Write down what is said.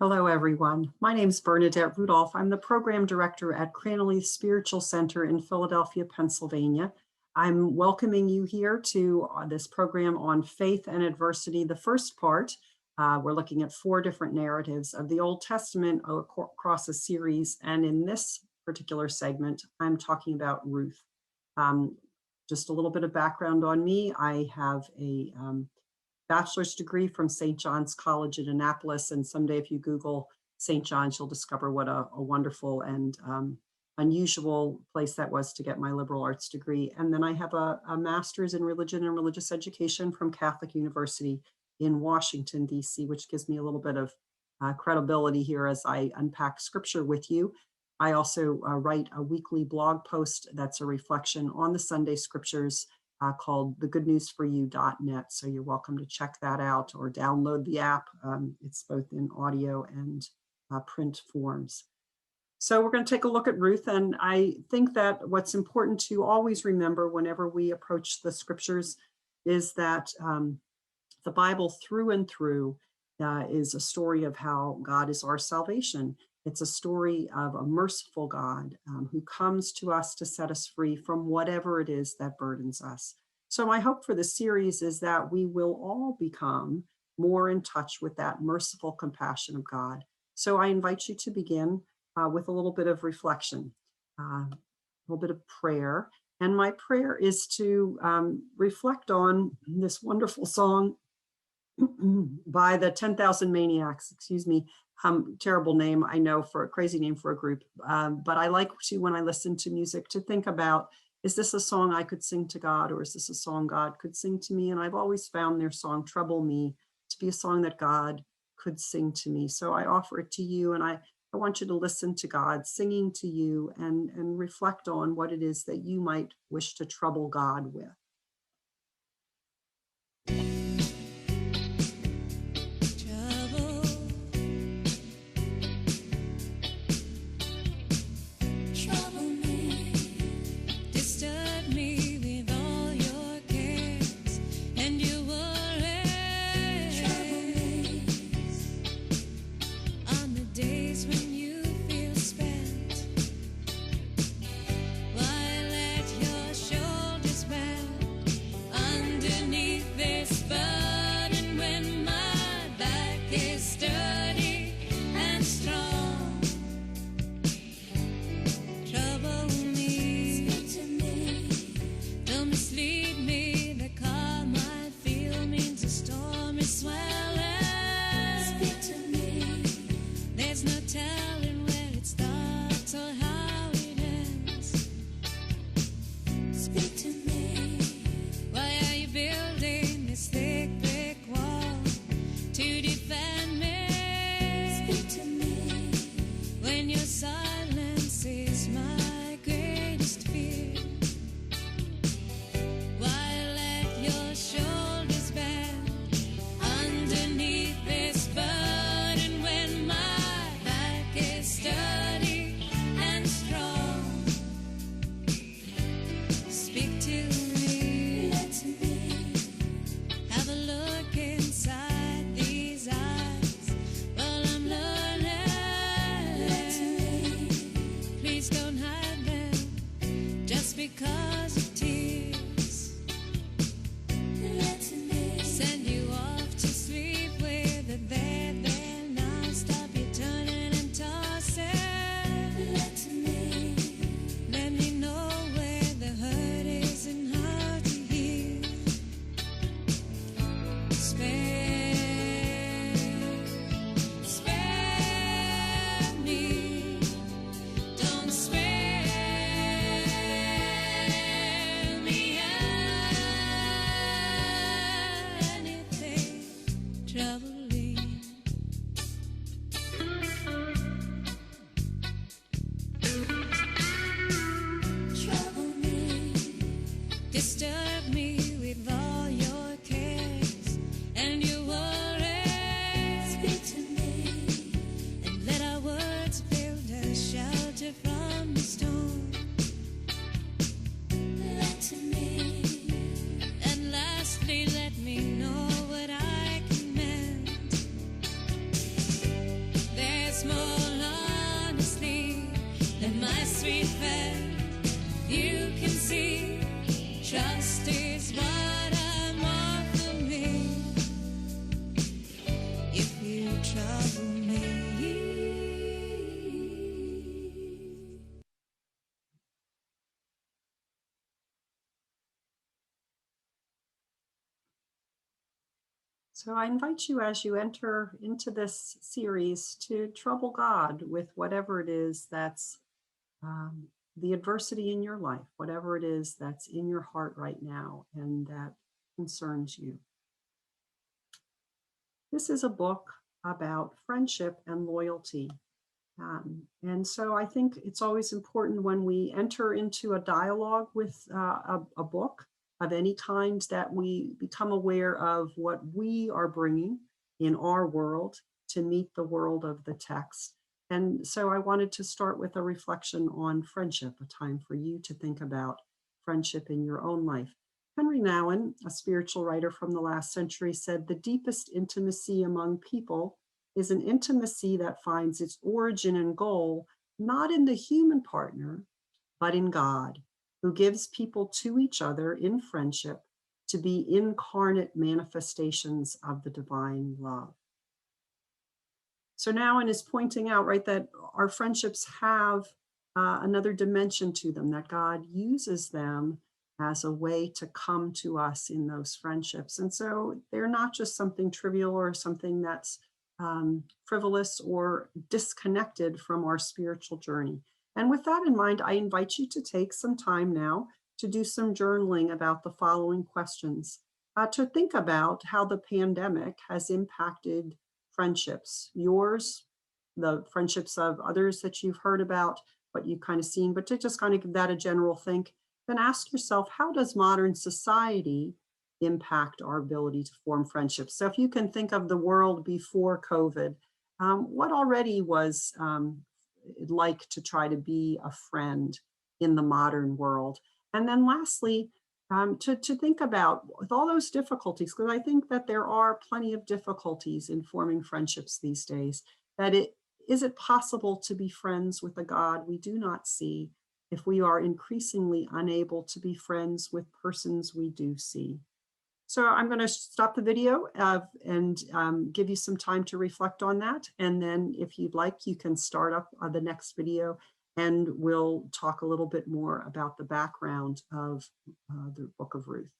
Hello, everyone. My name is Bernadette Rudolph. I'm the program director at Cranaleith Spiritual Center in Philadelphia, Pennsylvania. I'm welcoming you here to this program on faith and adversity. The first part, we're looking at 4 different narratives of the Old Testament across a series. And in this particular segment, I'm talking about Ruth. Just a little bit of background on me. I have a bachelor's degree from St. John's College in Annapolis. And someday if you Google St. John's, you'll discover what a wonderful and unusual place that was to get my liberal arts degree. And then I have a master's in religion and religious education from Catholic University in Washington, D.C., which gives me a little bit of credibility here as I unpack scripture with you. I also write a weekly blog post that's a reflection on the Sunday scriptures called thegoodnewsforyou.net. So you're welcome to check that out or download the app. It's both in audio and print forms. So we're going to take a look at Ruth. And I think that what's important to always remember whenever we approach the scriptures is that the Bible through and through is a story of how God is our salvation. It's a story of a merciful God who comes to us to set us free from whatever it is that burdens us. So my hope for this series is that we will all become more in touch with that merciful compassion of God. So I invite you to begin with a little bit of reflection, a little bit of prayer. And my prayer is to reflect on this wonderful song by the 10,000 Maniacs, terrible name, I know, for a crazy name for a group. But I like to, when I listen to music, to think about, is this a song I could sing to God, or is this a song God could sing to me? And I've always found their song, Trouble Me, to be a song that God could sing to me. So I offer it to you, and I want you to listen to God singing to you and reflect on what it is that you might wish to trouble God with. Have a look inside these eyes. if you trouble me. So I invite you, as you enter into this series, to trouble God with whatever it is that's the adversity in your life, whatever it is that's in your heart right now and that concerns you. This is a book about friendship and loyalty. And so I think it's always important when we enter into a dialogue with a book of any kind that we become aware of what we are bringing in our world to meet the world of the text. And so I wanted to start with a reflection on friendship, a time for you to think about friendship in your own life. Henry Nouwen, a spiritual writer from the last century, said, "The deepest intimacy among people is an intimacy that finds its origin and goal not in the human partner, but in God, who gives people to each other in friendship to be incarnate manifestations of the divine love." So Nouwen is pointing out, right, that our friendships have another dimension to them, that God uses them as a way to come to us in those friendships. And so they're not just something trivial or something that's frivolous or disconnected from our spiritual journey. And with that in mind, I invite you to take some time now to do some journaling about the following questions, to think about how the pandemic has impacted friendships, yours, the friendships of others that you've heard about, what you've kind of seen, but to just kind of give that a general think. Then ask yourself, how does modern society impact our ability to form friendships? So if you can think of the world before COVID, what already was like to try to be a friend in the modern world? And then lastly, to think about with all those difficulties, because I think that there are plenty of difficulties in forming friendships these days, that is it possible to be friends with a God we do not see if we are increasingly unable to be friends with persons we do see? So I'm going to stop the video and give you some time to reflect on that. And then if you'd like, you can start up the next video and we'll talk a little bit more about the background of the Book of Ruth.